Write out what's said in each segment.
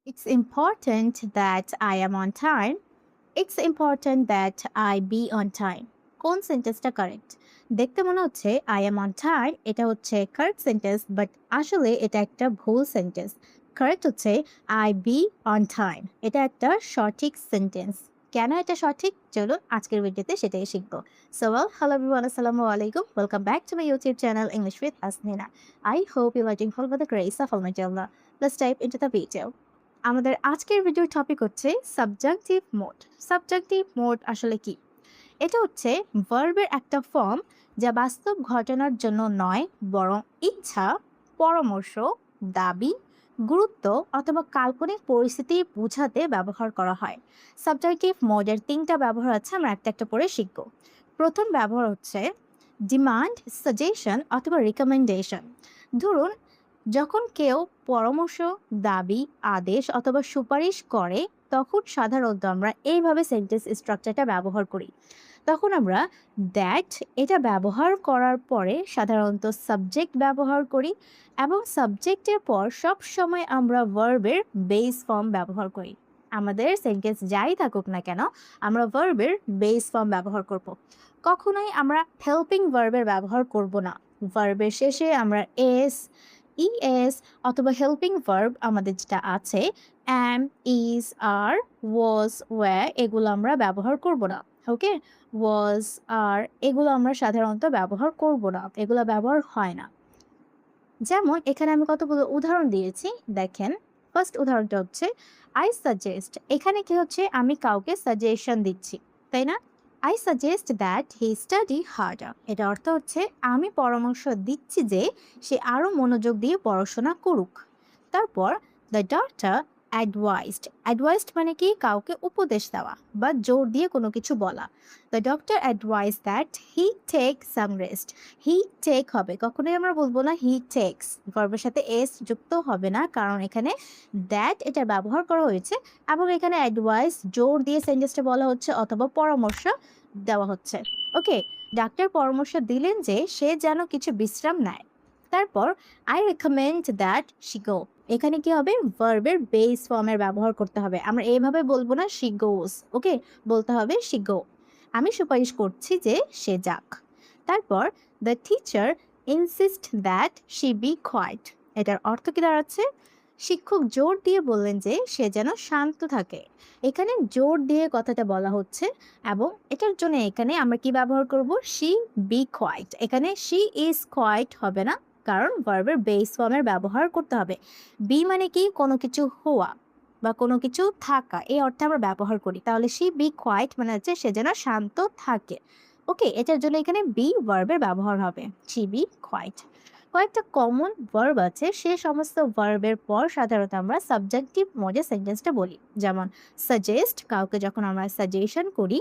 It's important that I am on time. It's important that I be on time. কোন সেন্টেন্সটা correct? দেখতে মনে হচ্ছে I am on time এটা হচ্ছে কারেক্ট সেন্টেন্স বাট আসলে এটা একটা ভুল সেন্টেন্স। কারেক্ট হচ্ছে I be on time এটা একটা সঠিক সেন্টেন্স। কেন এটা সঠিক? চলুন আজকের ভিডিওতে সেটাই শিখবো। So well, hello everyone, assalamu alaikum. Welcome back to my YouTube channel English with Asnina. I hope you are doing well by the grace of Almighty Allah. Let's dive into the video. আমাদের আজকের ভিডিওর topic হচ্ছে subjective mode. Subjective mode আসলে কি? এটা হচ্ছে ভার্বের একটা ফর্ম যা বাস্তব ঘটনার জন্য নয় বরং ইচ্ছা, পরামর্শ, দাবি, গুরুত্ব অথবা কাল্পনিক পরিস্থিতি বোঝাতে ব্যবহার করা হয়। সাবজেক্টিভ মোডের তিনটা ব্যবহার আছে, আমরা একটা একটা করে শিখব। প্রথম ব্যবহার হচ্ছে ডিমান্ড, সাজেশন অথবা রিকমেন্ডেশন। ধরুন যখন কেউ পরামর্শ, দাবি, আদেশ অথবা সুপারিশ করে তখন সাধারণত আমরা এইভাবে সেন্টেন্স স্ট্রাকচারটা ব্যবহার করি। তখন আমরা দ্যাট এটা ব্যবহার করার পরে সাধারণত সাবজেক্ট ব্যবহার করি এবং সাবজেক্টের পর সব সময় আমরা ভার্বের বেস ফর্ম ব্যবহার করি। আমাদের সেন্টেন্স যাই থাকুক না কেন আমরা ভার্বের বেস ফর্ম ব্যবহার করব। কখনোই আমরা হেল্পিং ভার্বের ব্যবহার করব না। ভার্বের শেষে আমরা এস, ইএস অথবা হেল্পিং ভার্ব আমাদের যেটা আছে অ্যাম, ইজ, আর, ওয়াজ, ওয়্যার এগুলো আমরা ব্যবহার করব না। ওকে, ওয়াজ, আর এগুলো আমরা সাধারণত ব্যবহার করব না, এগুলো ব্যবহার হয় না। যেমন এখানে আমি কতগুলো উদাহরণ দিয়েছি, দেখেন। ফার্স্ট উদাহরণটা হচ্ছে আই সাজেস্ট। এখানে কি হচ্ছে, আমি কাউকে সাজেশন দিচ্ছি, তাই না? I suggest that he study harder. এটা অর্থ হচ্ছে আমি পরামর্শ দিচ্ছি যে সে আরও মনোযোগ দিয়ে পড়াশোনা করুক। তারপর দ্য ডক্টর অ্যাডভাইসড। অ্যাডভাইসড মানে কি, কাউকে উপদেশ দেওয়া বা জোর দিয়ে কোনো কিছু বলা। The doctor advise that he take some rest. He take হবে, কখনোই আমরা বলবো না হি টেক্স। ভার্বের সাথে এস যুক্ত হবে না, কারণ এখানে দ্যাট এটা ব্যবহার করা হয়েছে এবং এখানে অ্যাডভাইস জোর দিয়ে সেন্টেন্সটা বলা হচ্ছে অথবা পরামর্শ দেওয়া হচ্ছে। ওকে, ডাক্তার পরামর্শ দিলেন যে সে যেন কিছু বিশ্রাম নেয়। তারপর আই রেকমেন্ড দ্যাট শি গো। এখানে কি হবে, ভার্বের বেস ফর্মের ব্যবহার করতে হবে। আমরা এইভাবে বলবো না শি গোস, ওকে, বলতে হবে শি গো। আমি সুপারিশ করছি যে সে যাক। তারপর the teacher insist that she be quiet. এটার অর্থ কি দাঁড়াচ্ছে, শিক্ষক জোর দিয়ে বললেন যে সে যেন শান্ত থাকে। এখানে জোর দিয়ে কথাটা বলা হচ্ছে এবং এটার জন্য এখানে আমরা কি ব্যবহার করব, শি বি কোয়াইট। এখানে শি ইজ কোয়াইট হবে না, কারণ ভার্বের বেস ফর্মের ব্যবহার করতে হবে। বি মানে কি, কোনো কিছু হওয়া বা কোনো কিছু থাকা, এই অর্থে আমরা ব্যবহার করি। তাহলে শি বি কোয়াইট মানে হচ্ছে সে যেন শান্ত থাকে। ওকে, এটার জন্য এখানে বি ভার্বের ব্যবহার হবে, শি বি কোয়াইট। কয়েকটা কমন ভার্ব আছে, সে সমস্ত ভার্বের পর সাধারণত আমরা সাবজেক্টিভ মোডে সেন্টেন্সটা বলি। যেমন সাজেস্ট, কাউকে যখন আমরা সাজেশন করি।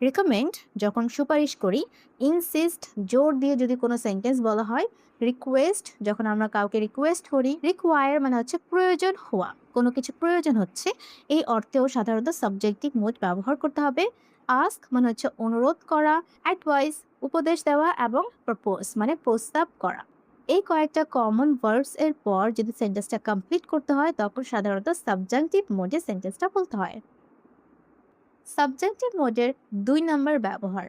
রিকমেন্ড, যখন সুপারিশ করি। ইনসিস্ট, জোর দিয়ে যদি কোনো সেন্টেন্স বলা হয়। রিকোয়েস্ট, যখন আমরা কাউকে রিকোয়েস্ট করি। রিকোয়ার মানে হচ্ছে প্রয়োজন হওয়া, কোনো কিছু প্রয়োজন হচ্ছে, এই অর্থেও সাধারণত সাবজেক্টিভ মোড ব্যবহার করতে হবে। আস্ক মানে হচ্ছে অনুরোধ করা। অ্যাডভাইস উপদেশ দেওয়া এবং প্রপোজ মানে প্রস্তাব করা। এই কয়েকটা কমন ভার্বস এর পর যদি সেন্টেন্সটা কমপ্লিট করতে হয় তখন সাধারণত সাবজেক্টিভ মোডে সেন্টেন্সটা বলতে হয়। সাবজেক্টিভ মোডের 2 নম্বর ব্যবহার।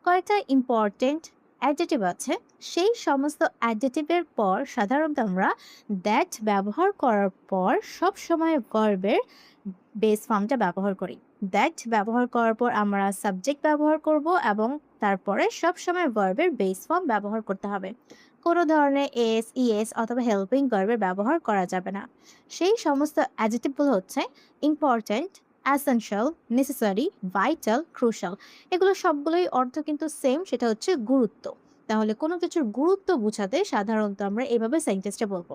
কয়েকটা ইম্পর্টেন্ট অ্যাডজেটিভ আছে, সেই সমস্ত অ্যাডজেটিভের পর সাধারণত আমরা দ্যাট ব্যবহার করার পর সব সময় ভার্বের বেস ফর্মটা ব্যবহার করি। দ্যাট ব্যবহার করার পর আমরা সাবজেক্ট ব্যবহার করব এবং তারপরে সব সময় ভার্বের বেস ফর্ম ব্যবহার করতে হবে। কোনো ধরনের এস, ইএস অথবা হেল্পিং ভার্বের ব্যবহার করা যাবে না। সেই সমস্ত অ্যাডজেটিভগুলো হচ্ছে important, essential, necessary, vital, crucial. এগুলো সবগুলোই অর্থ কিন্তু সেম, সেটা হচ্ছে গুরুত্ব। তাহলে কোনো কিছুর গুরুত্ব বোঝাতে সাধারণত আমরা এভাবে সেন্টেন্সটা বলবো,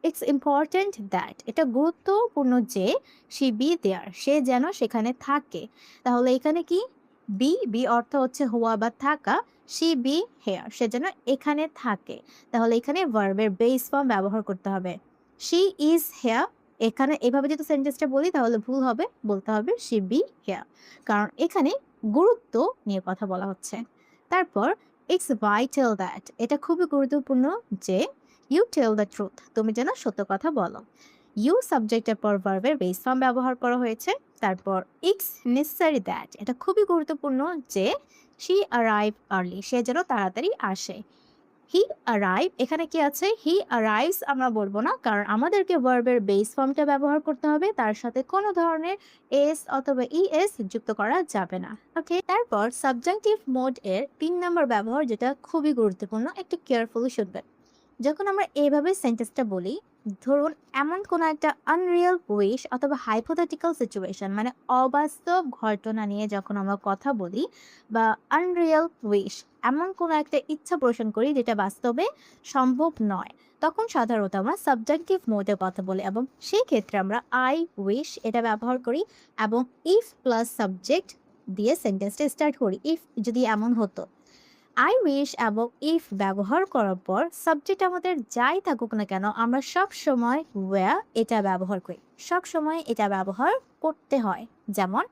ইটস ইম্পর্ট্যান্ট দ্যাট, এটা গুরুত্বপূর্ণ যে শি বি দেয়ার, সে যেন সেখানে থাকে। তাহলে এখানে কি, বি, বি অর্থ হচ্ছে হওয়া বা থাকা। শি বি হেয়ার, সে যেন এখানে থাকে। তাহলে এখানে ভার্বের বেস ফর্ম ব্যবহার করতে হবে, শি ইজ হেয়ার। এখানে এভাবে যদি সেন্টেন্সটা বলি তাহলে ভুল হবে, বলতে হবে শি বি হেয়ার, কারণ এখানে গুরুত্ব নিয়ে কথা বলা হচ্ছে। তারপর ইটস ভাইটাল দ্যাট, এটা খুবই গুরুত্বপূর্ণ যে ইউ টেল দ্য ট্রুথ, তুমি যেন সত্য কথা বলো। ইউ সাবজেক্টের পর ভার্বের বেস ফর্ম ব্যবহার করা হয়েছে। তারপর ইটস নেসেসারি দ্যাট, এটা খুবই গুরুত্বপূর্ণ যে শি অ্যারাইভ আর্লি, সে যেন তাড়াতাড়ি আসে। হি অ্যারাইভ, এখানে কি আছে? হি অ্যারাইভস আমরা বলবো না, কারণ আমাদেরকে ভার্বের বেস ফর্মটা ব্যবহার করতে হবে, তার সাথে কোনো ধরনের এস অথবা ইএস যুক্ত করা যাবে না। ওকে, তারপর সাবজেক্টিভ মোড এর ৩ নম্বর ব্যবহার, যেটা খুবই গুরুত্বপূর্ণ, একটু কেয়ারফুলি শুনবেন। যখন আমরা এইভাবে সেন্টেন্সটা বলি, ধরুন এমন কোনো একটা আনরিয়াল উইশ অথবা হাইপোথেটিক্যাল সিচুয়েশন, মানে অবাস্তব ঘটনা নিয়ে যখন আমরা কথা বলি, বা আনরিয়াল উইশ, এমন কোনো একটা ইচ্ছা পোষণ করি যেটা বাস্তবে সম্ভব নয়, তখন সাধারণত আমরা সাবজেক্টিভ মোডে কথা বলি, এবং সেই ক্ষেত্রে আমরা আই উইশ এটা ব্যবহার করি, এবং ইফ প্লাস সাবজেক্ট দিয়ে সেন্টেন্সটা স্টার্ট করি। ইফ যদি এমন হতো, আই উইশ এবং ইফ ব্যবহার করার পর সাবজেক্ট আমাদের যাই থাকুক না কেন, আমরা সব সময় ওয়্যার এটা ব্যবহার করি, সব সময় এটা ব্যবহার করতে হয়। যেমন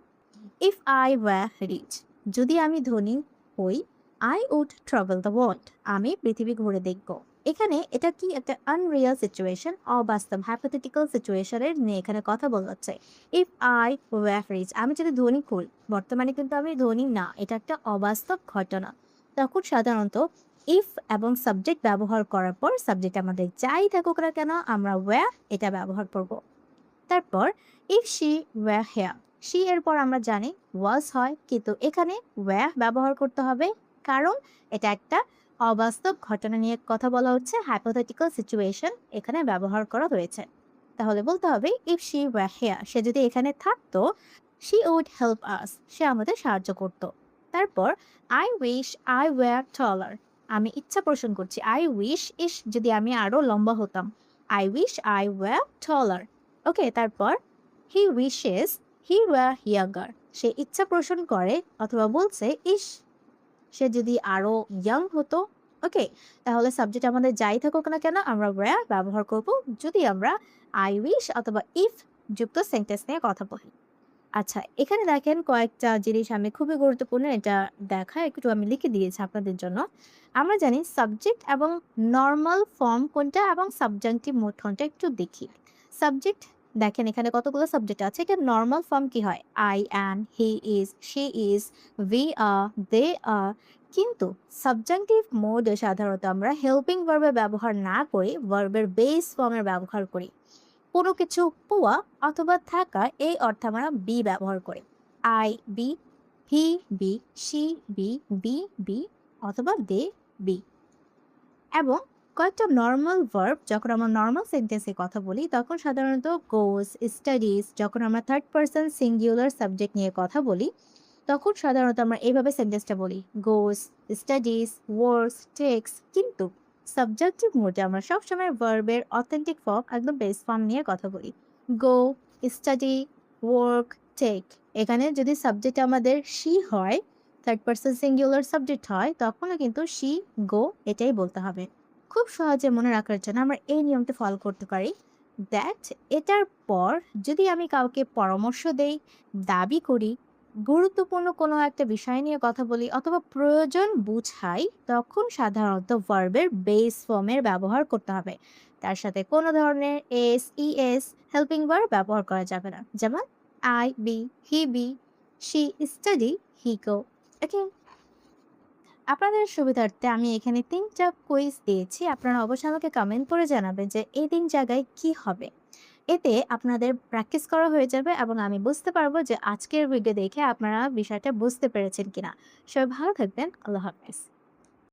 ইফ আই ওয়্যার রিচ, যদি আমি ধনী হই, I would travel the world, আমি পৃথিবী ঘুরে দেখব। এখানে এটা কি একটা আনরিয়াল সিচুয়েশন, অবাস্তব হাইপোথেটিক্যাল সিচুয়েশনের নিয়ে এখানে কথা বলা হচ্ছে। ইফ আই ওয়্যার রিচ, আমি যদি ধনী হই, বর্তমানে কিন্তু আমি ধনী না, এটা একটা অবাস্তব ঘটনা। তখন সাধারণত ইফ এবং সাবজেক্ট ব্যবহার করার পর সাবজেক্ট আমাদের যাই থাকুক না কেন, আমরা ওয়্যার এটা ব্যবহার করব। তারপর if she were here, she এর পর আমরা জানি ওয়াজ হয়, কিন্তু এখানে ওয়্যার ব্যবহার করতে হবে, কারণ এটা একটা অবাস্তব ঘটনা নিয়ে কথা বলা হচ্ছে, হাইপোথেটিক্যাল সিচুয়েশন এখানে ব্যবহার করা হয়েছে। তাহলে বলতে হবে ইফ শি ওয়্যার হেয়ার, সে যদি এখানে থাকতো, শি উড হেল্প আস, সে আমাদের সাহায্য করতো। তারপর আই উইশ আই ওয়্যার টলার, আমি ইচ্ছা পোষণ করছি। আই উইশ, ইস যদি আমি আরো লম্বা হতাম। আই উইশ আই ওয়্যার টলার। ওকে, তারপর হি উইশেস হি ওয়্যার ইয়াঙ্গার, সে ইচ্ছা পোষণ করে অথবা বলছে ইস, সে যদি আরো ইয়াং হতো। ওকে, তাহলে সাবজেক্ট আমাদের যাই থাকুক না কেন, আমরা ওয়্যার ব্যবহার করব যদি আমরা আই উইশ অথবা ইফ যুক্ত সেন্টেন্স নিয়ে কথা বলি। আচ্ছা, এখানে দেখেন কয়েকটা জিনিস আমি খুবই গুরুত্বপূর্ণ এটা দেখা একটু আমি লিখে দিয়েছি আপনাদের জন্য। আমরা জানি সাবজেক্ট এবং নরমাল ফর্ম কোনটা এবং সাবজেক্টিভ মোড কোনটা, একটু দেখি। সাবজেক্ট, দেখেন এখানে কতগুলো সাবজেক্ট আছে। এটা নরমাল ফর্ম কি হয়? I am, he is, she is, we are, they are. কিন্তু সাবজেক্টিভ মোডে সাধারণত আমরা হেল্পিং ভার্বের ব্যবহার না করে ভার্বের বেস ফর্মের ব্যবহার করি। কোনো কিছু পাওয়া অথবা থাকা এই অর্থে আমরা বি ব্যবহার করি। I be, he be, she be, be be, অথবা দে বি। এবং কয়েকটা নর্মাল ভার্ব, যখন আমরা নর্মাল সেন্টেন্সে কথা বলি তখন সাধারণত গোস, স্টাডিজ, যখন আমরা থার্ড পার্সন সিঙ্গুলার সাবজেক্ট নিয়ে কথা বলি তখন সাধারণত আমরা এইভাবে সেন্টেন্সটা বলি, গোস, স্টাডিজ, ওয়ার্কস, টেক্স। কিন্তু সাবজেক্টিভ মোডে আমরা সবসময় ভার্বের অথেন্টিক ফর্ম, একদম বেস ফর্ম নিয়ে কথা বলি। গো, স্টাডি, ওয়ার্ক, টেক। এখানে যদি সাবজেক্ট আমাদের শি হয়, থার্ড পার্সন সিঙ্গুলার সাবজেক্ট হয়, তখনও কিন্তু শি, গো এটাই বলতে হবে। খুব সহজে মনে রাখার জন্য আমরা এই নিয়মটা ফলো করতে পারি, দ্যাট এটার পর যদি আমি কাউকে পরামর্শ দেই, দাবি করি, গুরুত্বপূর্ণ কোনো একটা বিষয় নিয়ে কথা বলি অথবা প্রয়োজন বুঝাই, তখন সাধারণত ভার্বের বেস ফর্মের ব্যবহার করতে হবে। তার সাথে কোনো ধরনের এস, ইএস, হেল্পিং ভার্ব ব্যবহার করা যাবে না। যেমন I be, he be, she study, he go. Okay, আপনাদের সুবিধার্থে আমি এখানে ৩টা কুইজ দিয়েছি। আপনারা অবশ্যই আমাকে কমেন্ট করে জানাবেন যে এই ৩ জায়গায় কি হবে। এতে আপনাদের প্র্যাকটিস করা হয়ে যাবে এবং আমি বুঝতে পারবো যে আজকের ভিডিও দেখে আপনারা বিষয়টা বুঝতে পেরেছেন কিনা। সবাই ভালো থাকবেন। আল্লাহ হাফেজ।